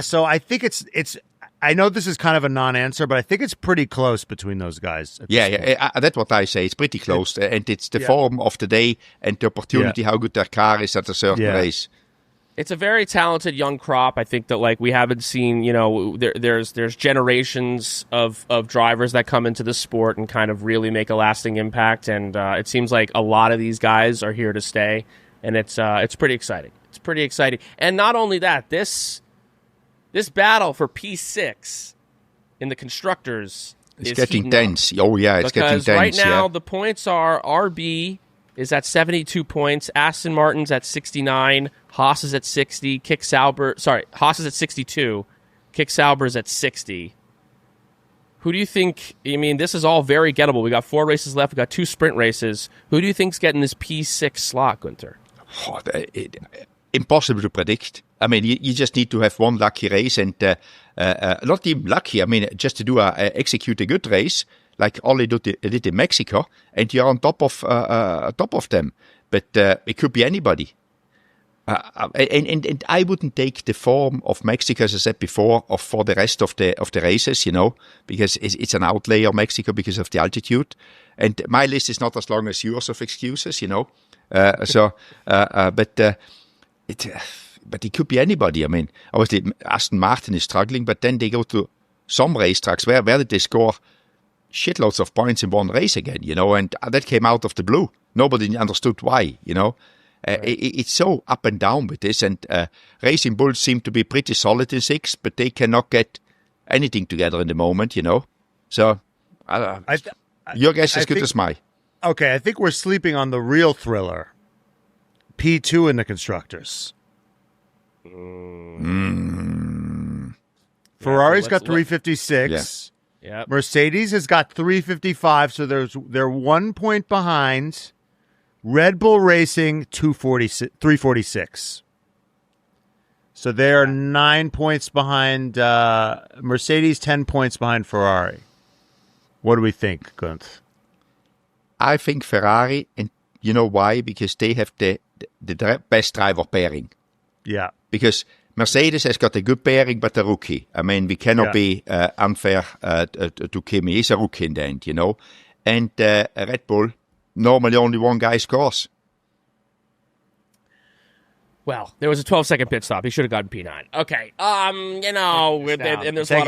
So I think it's. I know this is kind of a non-answer, but I think it's pretty close between those guys. That's what I say. It's pretty close, and it's the form of the day and the opportunity, how good their car is at a certain race. It's a very talented young crop. I think that we haven't seen, there's generations of drivers that come into the sport and kind of really make a lasting impact. And it seems like a lot of these guys are here to stay, and it's pretty exciting. It's pretty exciting. And not only that, this battle for P6 in the constructors is getting tense. Oh yeah, it's getting tense. Because right now the points are RB is at 72 points, Aston Martin's at 69, Haas is at 60, Haas is at 62, Kick Sauber's at 60. Who do you think, this is all very gettable. We got 4 races left, we got 2 sprint races. Who do you think's getting this P6 slot, Guenther? Impossible to predict. I mean, you just need to have one lucky race, and not even lucky. I mean, just to execute a good race, like Ollie did in Mexico, and you're on top of them. But it could be anybody. And I wouldn't take the form of Mexico, as I said before, for the rest of the races, because it's an outlier, Mexico, because of the altitude. And my list is not as long as yours of excuses, But it could be anybody. I mean, obviously Aston Martin is struggling, but then they go to some racetracks. Where did they score shitloads of points in one race again? And that came out of the blue. Nobody understood why. It's so up and down with this. And Racing Bulls seem to be pretty solid in 6, but they cannot get anything together in the moment. So your guess is as good as mine. Okay, I think we're sleeping on the real thriller. P2 in the constructors. Ferrari's got 356. Yeah. Mercedes has got 355, so they're 1 point behind. Red Bull Racing 346. So they are 9 points behind Mercedes, 10 points behind Ferrari. What do we think, Guenther? I think Ferrari, and you know why? Because they have the best driver pairing. Yeah. Because Mercedes has got a good pairing, but a rookie. I mean, we cannot be unfair to Kimi. He's a rookie in the end, you know. And Red Bull, normally only one guy scores. Well, there was a 12-second pit stop. He should have gotten P9. Okay. And there's a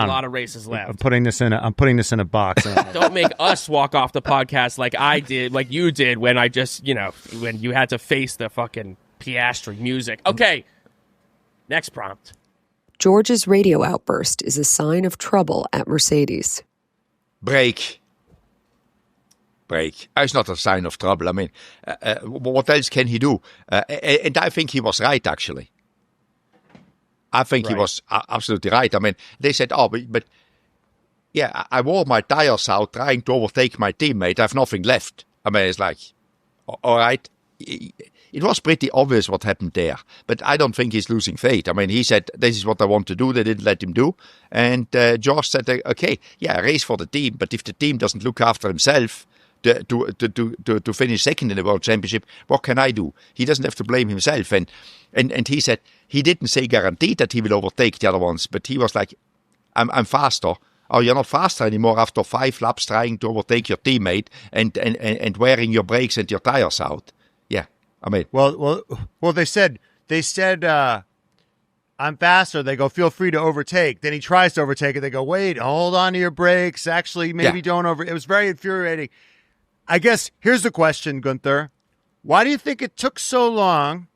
lot of races left. I'm putting this in a box. Don't make us walk off the podcast like I did, like you did when I just, when you had to face the fucking Piastri music. Okay. Next prompt. George's radio outburst is a sign of trouble at Mercedes. Break. It's not a sign of trouble. I mean, what else can he do? And I think he was right, actually. I think he was absolutely right. I mean, they said, but yeah, I wore my tires out trying to overtake my teammate. I have nothing left. I mean, it's like, all right. It was pretty obvious what happened there. But I don't think he's losing faith. I mean, he said, this is what I want to do. They didn't let him do. And George said, okay, yeah, race for the team. But if the team doesn't look after himself, to finish second in the World Championship, what can I do? He doesn't have to blame himself. And he said he didn't say guaranteed that he will overtake the other ones, but he was like, I'm faster. Oh, you're not faster anymore after 5 laps trying to overtake your teammate and wearing your brakes and your tires out. Yeah, I mean, well, they said I'm faster. They go, feel free to overtake. Then he tries to overtake it. They go, wait, hold on to your brakes. Actually, maybe don't over. It was very infuriating. I guess here's the question, Guenther. Why do you think it took so long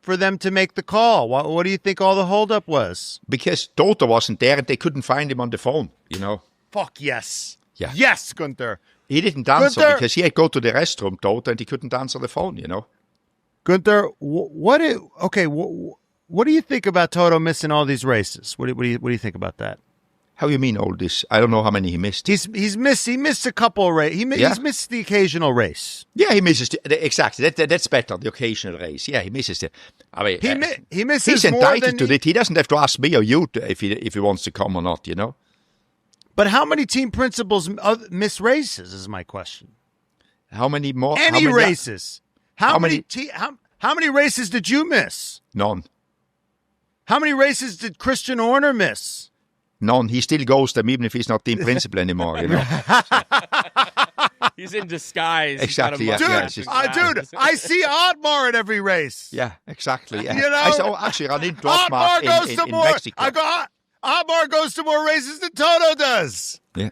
for them to make the call? What do you think all the holdup was? Because Toto wasn't there and they couldn't find him on the phone, Fuck yes. Yeah. Yes, Guenther. He didn't answer because he had to go to the restroom, Toto, and he couldn't answer the phone, Guenther, what do you think about Toto missing all these races? What do you think about that? How you mean all this? I don't know how many he missed. He missed a couple of races. He's missed the occasional race. Yeah, he misses exactly. That's better. The occasional race. Yeah, he misses it. I mean, he misses. He's more entitled than to it. He doesn't have to ask me or you if he wants to come or not. But how many team principals miss races? Is my question. How many more? Any races? How many races did you miss? None. How many races did Christian Horner miss? None. He still goes them even if he's not team principal anymore. He's in disguise. Exactly. Dude, I see Otmar at every race. Yeah, exactly. Yeah. I actually ran into Otmar in Mexico. Otmar goes to more races than Toto does. Yeah.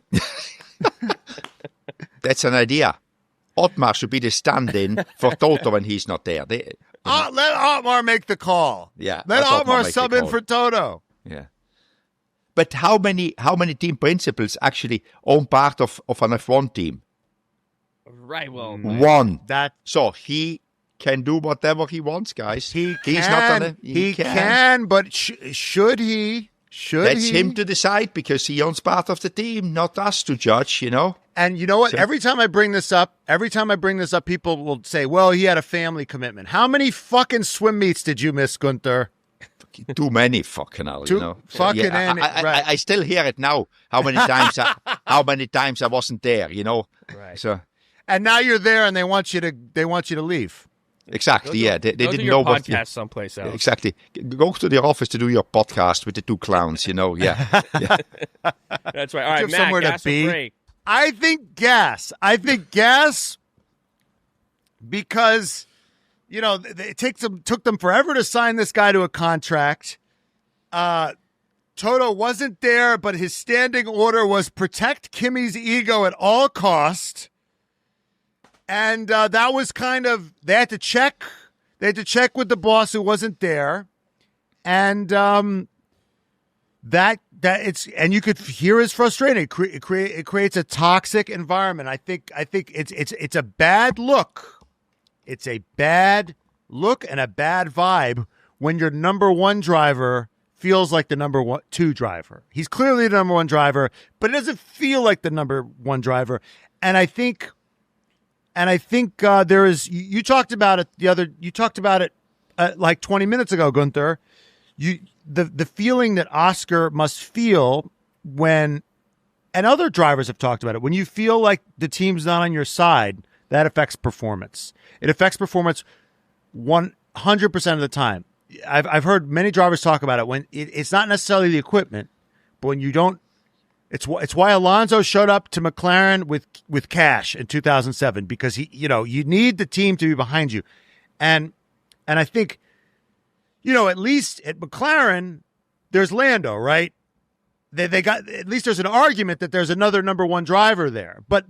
That's an idea. Otmar should be the stand-in for Toto when he's not there. Let Otmar make the call. Yeah. Let Otmar sub in for Toto. Yeah. But how many team principals actually own part of an F1 team? Right, well. One. So he can do whatever he wants, guys. He can, but should he? That's him to decide because he owns part of the team, not us to judge, And you know what? So, every time I bring this up, people will say, well, he had a family commitment. How many fucking swim meets did you miss, Guenther? Too many fucking hell, Fucking right. I still hear it now. How many times I wasn't there, Right. So, and now you're there, and they want you to leave. Exactly. They didn't know what. Podcast someplace else. Exactly. Go to the office to do your podcast with the 2 clowns. Yeah. That's right. All right, Matt, somewhere gas to be. or break? I think gas because. It took them forever to sign this guy to a contract. Toto wasn't there, but his standing order was protect Kimi's ego at all cost. And that was kind of, they had to check with the boss who wasn't there. And that it's, and you could hear his frustration. It creates a toxic environment. I think it's a bad look. It's a bad look and a bad vibe when your number one driver feels like the number two driver. He's clearly the number one driver, but it doesn't feel like the number one driver. And I think there is. You talked about it You talked about it like 20 minutes ago, Guenther. The feeling that Oscar must feel when, and other drivers have talked about it, when you feel like the team's not on your side, that affects performance. It affects performance 100% of the time. I've heard many drivers talk about it when it's not necessarily the equipment, but when you don't. It's why Alonso showed up to McLaren with cash in 2007, because you need the team to be behind you, and I think, at least at McLaren there's Lando, right? They got, at least there's an argument that there's another number one driver there, but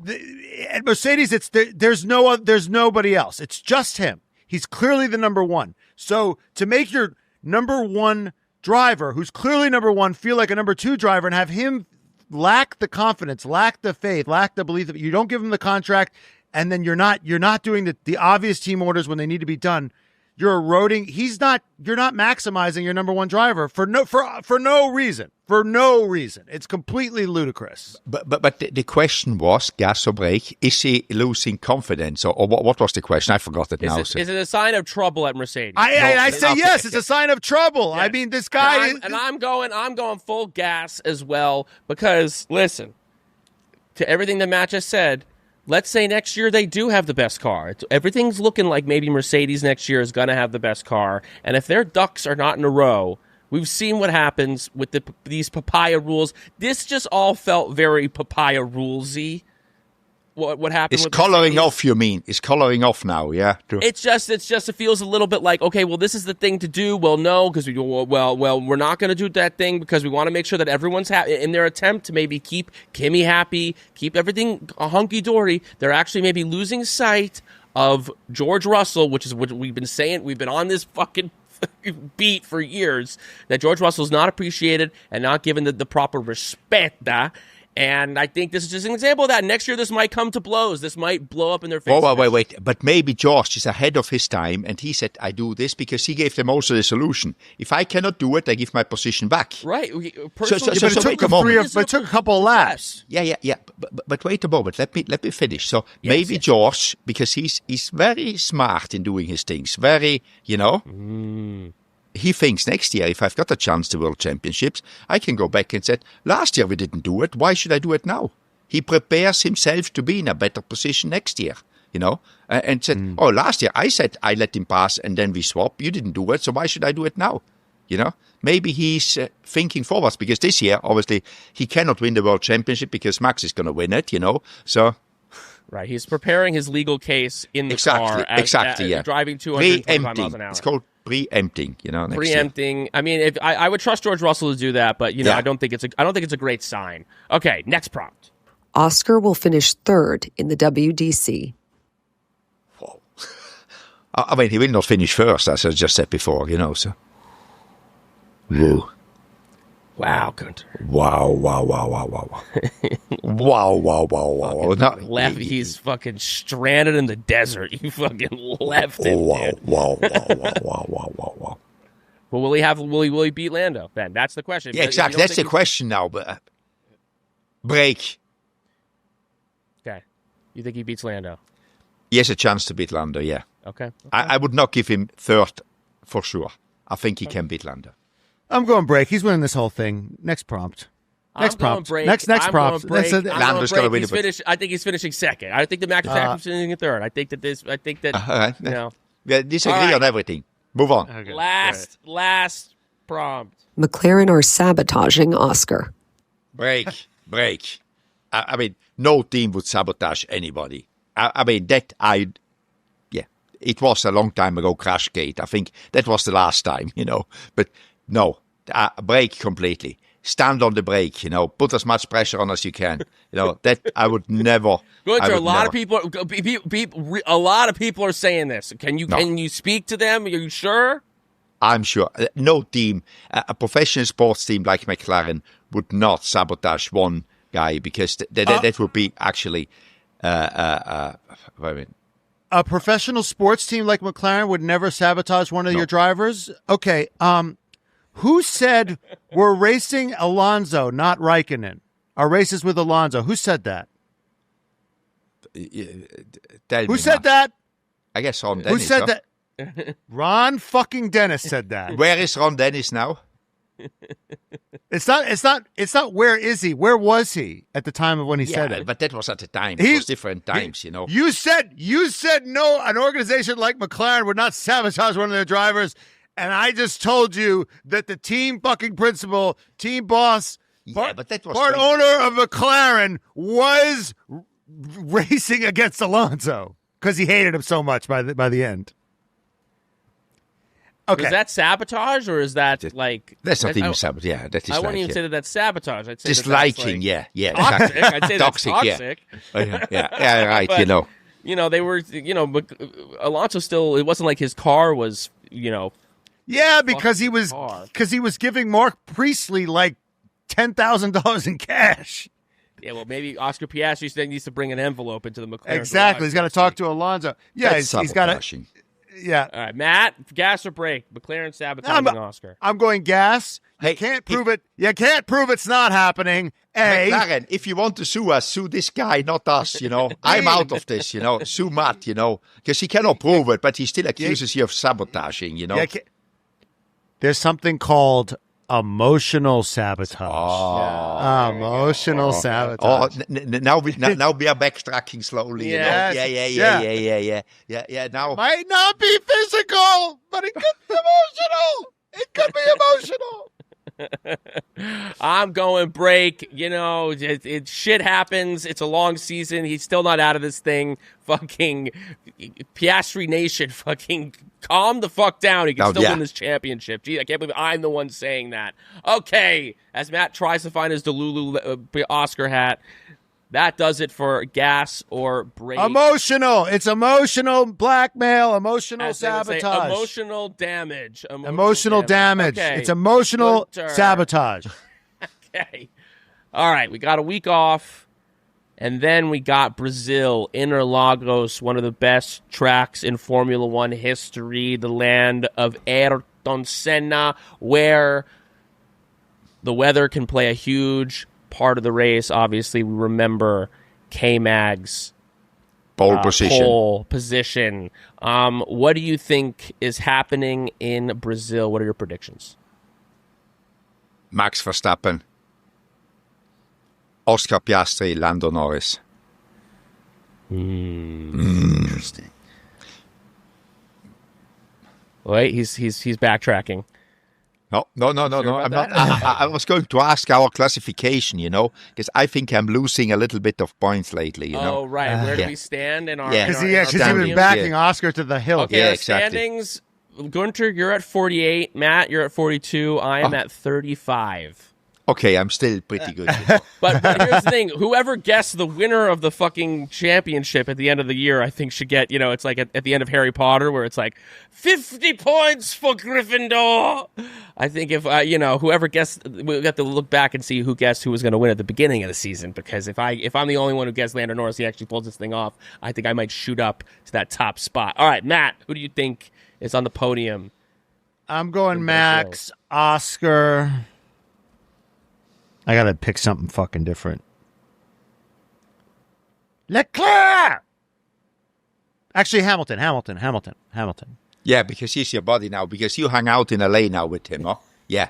at Mercedes there's nobody else. It's just him. He's clearly the number one. So to make your number one driver, who's clearly number one, feel like a number two driver and have him lack the confidence, lack the faith, lack the belief that you don't give him the contract, and then you're not doing the obvious team orders when they need to be done. You're eroding. You're not maximizing your number one driver for no reason. For no reason. It's completely ludicrous. But the question was, gas or brake, is he losing confidence? Or what was the question? I forgot it now. Is it a sign of trouble at Mercedes? I say yes, it's a sign of trouble. Yes. I mean, this guy I'm going full gas as well, because listen, to everything that Matt just said, let's say next year they do have the best car. Everything's looking like maybe Mercedes next year is going to have the best car. And if their ducks are not in a row, we've seen what happens with these papaya rules. This just all felt very papaya rulesy. What happened? It's coloring off, you mean? It's coloring off now, yeah? It feels a little bit like, okay, well, this is the thing to do. Well, no, because we're not going to do that thing because we want to make sure that everyone's happy. In their attempt to maybe keep Kimi happy, keep everything hunky-dory, they're actually maybe losing sight of George Russell, which is what we've been saying. We've been on this fucking beat for years, that George Russell's not appreciated and not given the proper respect. And I think this is just an example of that. Next year, this might come to blows. This might blow up in their faces. Oh, wait. But maybe George is ahead of his time, and he said, I do this because he gave them also the solution. If I cannot do it, I give my position back. Right. But it took a couple of laps. Yeah. But wait a moment. Let me finish. So maybe George, because he's very smart in doing his things. Very, He thinks next year, if I've got a chance to World Championships, I can go back and say, last year we didn't do it. Why should I do it now? He prepares himself to be in a better position next year, and said, last year I said I let him pass and then we swap. You didn't do it, so why should I do it now? Maybe he's thinking forwards, because this year, obviously, he cannot win the World Championship because Max is going to win it, so... Right, he's preparing his legal case in the car. Exactly. Driving 225 miles an hour. It's called preempting, Preempting. I mean, I would trust George Russell to do that, but I don't think it's a great sign. Okay, next prompt. Oscar will finish third in the WDC. Whoa. I mean, he will not finish first, as I just said before, so. Whoa. Wow, Guenther. Wow. Wow. Left, he's fucking stranded in the desert. You fucking left him. Wow. Well, will he beat Lando then? That's the question. Yeah, exactly. That's the question now. But break. Okay. You think he beats Lando? He has a chance to beat Lando, yeah. Okay. I would not give him third for sure. I think he can beat Lando. I'm going break. He's winning this whole thing. Next prompt. Next prompt. Next prompt. Lando's going to win it. I think he's finishing second. I think the Max is finishing third. I think that. We disagree on everything. Move on. Okay. Last prompt. McLaren are sabotaging Oscar. Break. I mean, no team would sabotage anybody. It was a long time ago, Crashgate. I think that was the last time, But no, break completely. Stand on the brake, Put as much pressure on as you can. That I would never. Guenther, a lot of people are saying this. Can you speak to them? Are you sure? I'm sure. No team, a professional sports team like McLaren would not sabotage one guy, because that would be actually. a professional sports team like McLaren would never sabotage one of your drivers? Okay. Who said we're racing Alonso, not Raikkonen? Our race is with Alonso. Who said that? Who said that? I guess Ron Dennis. Who said that? Ron fucking Dennis said that. Where is Ron Dennis now? It's not where is he? Where was he at the time of when he said it? But that was at the time. It was different times, you know. You said no, an organization like McLaren would not sabotage one of their drivers, and I just told you that the team fucking principal, team boss, but that was part owner of McLaren was racing against Alonso because he hated him so much by the end. Okay. Is that sabotage or is that like... That's not even sabotage. Yeah, that is I wouldn't even say that that's sabotage. I'd say disliking, that's yeah. Toxic. Exactly. I'd say that's toxic. Yeah, right, but, you know. You know, they were, Alonso still, it wasn't like his car was, Yeah, because he was giving Mark Priestley like $10,000 in cash. Yeah, well, maybe Oscar Piastri needs to bring an envelope into the McLaren. Exactly. He's got to talk to Alonso. Yeah, he's got to... Yeah. All right, Matt, gas or brake? McLaren sabotaging Oscar. I'm going gas. You can't prove it. You can't prove it's not happening. McLaren, if you want to sue us, sue this guy, not us, I'm out of this, Sue Matt, because he cannot prove it, but he still accuses you of sabotaging, There's something called emotional sabotage. Emotional sabotage. Now we are backtracking slowly. Yes. Yeah. Now might not be physical, but it could be emotional. It could be emotional. I'm going break. Shit happens. It's a long season. He's still not out of this thing. Fucking Piastri Nation. Fucking calm the fuck down. He can still win this championship. Gee, I can't believe I'm the one saying that. Okay, as Matt tries to find his Delulu Oscar hat, that does it for gas or break. Emotional. It's emotional blackmail, emotional sabotage. Emotional damage. Emotional damage. Okay. It's emotional sabotage. Okay. All right, we got a week off. And then we got Brazil, Interlagos, one of the best tracks in Formula One history, the land of Ayrton Senna, where the weather can play a huge part of the race. Obviously, we remember K-Mag's pole position. What do you think is happening in Brazil? What are your predictions? Max Verstappen, Oscar Piastri, Lando Norris. Interesting. Wait, he's backtracking. No. I'm not. I was going to ask our classification, because I think I'm losing a little bit of points lately, Oh, right. Where do we stand in our... Because he's been backing Oscar to the hill. Okay, exactly. Standings, Guenther, you're at 48. Matt, you're at 42. I am at 35. Okay, I'm still pretty good. But here's the thing. Whoever guessed the winner of the fucking championship at the end of the year, I think should get, it's like at the end of Harry Potter where it's like 50 points for Gryffindor. I think if, whoever guessed, we have to look back and see who guessed who was going to win at the beginning of the season. Because if I'm the only one who guessed Lando Norris, he actually pulls this thing off, I think I might shoot up to that top spot. All right, Matt, who do you think is on the podium? I'm going Max, Oscar... I got to pick something fucking different. Leclerc! Actually, Hamilton. Yeah, because he's your buddy now, because you hang out in LA now with him, huh? Yeah.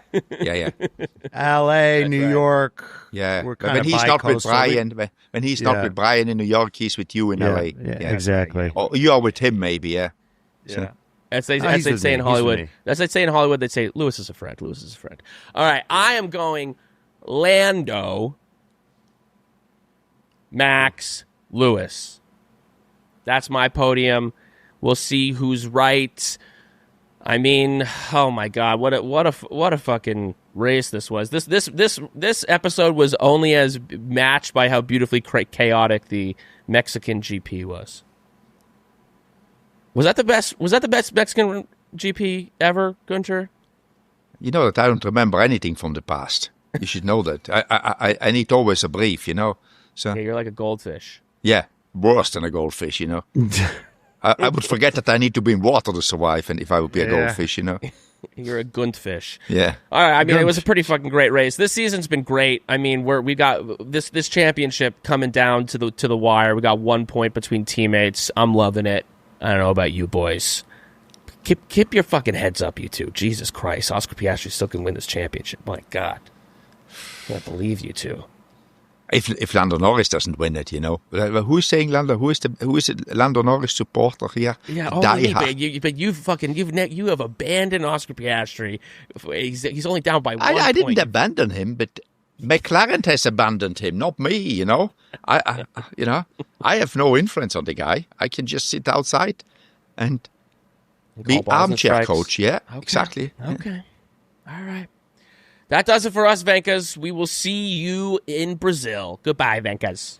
LA, New York. Yeah. We're kind when of he's not with Brian, when he's not with Brian in New York, he's with you in LA. Yeah, exactly. Or you are with him, maybe, yeah. So. As they say in Hollywood. As they say in Hollywood, they say, Lewis is a friend. All right, I am going... Lando, Max, Lewis. That's my podium. We'll see who's right. I mean, oh my God, what a fucking race this was. This episode was only as matched by how beautifully chaotic the Mexican GP was. Was that the best Mexican GP ever, Guenther? You know that I don't remember anything from the past. You should know that. I need always a brief, So yeah, you're like a goldfish. Yeah, worse than a goldfish, I would forget that I need to be in water to survive, and if I would be a goldfish, you know. You're a Guentfish. Yeah. All right. I mean, it was a pretty fucking great race. This season's been great. I mean, we got this championship coming down to the wire. We got 1 point between teammates. I'm loving it. I don't know about you boys. Keep your fucking heads up, you two. Jesus Christ, Oscar Piastri still can win this championship. My God, I can't believe you two. If Lando Norris doesn't win it, you know, who is saying Lando? Who is it? Lando Norris supporter here? Yeah, but you have abandoned Oscar Piastri. He's only down by 1 point. I didn't abandon him, but McLaren has abandoned him, not me. You know, I have no influence on the guy. I can just sit outside and be armchair coach. Yeah, okay. Exactly. Okay, all right. That does it for us, Vankahs. We will see you in Brazil. Goodbye, Vankahs.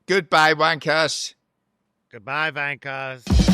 Goodbye, Wankers. Goodbye, Vankas.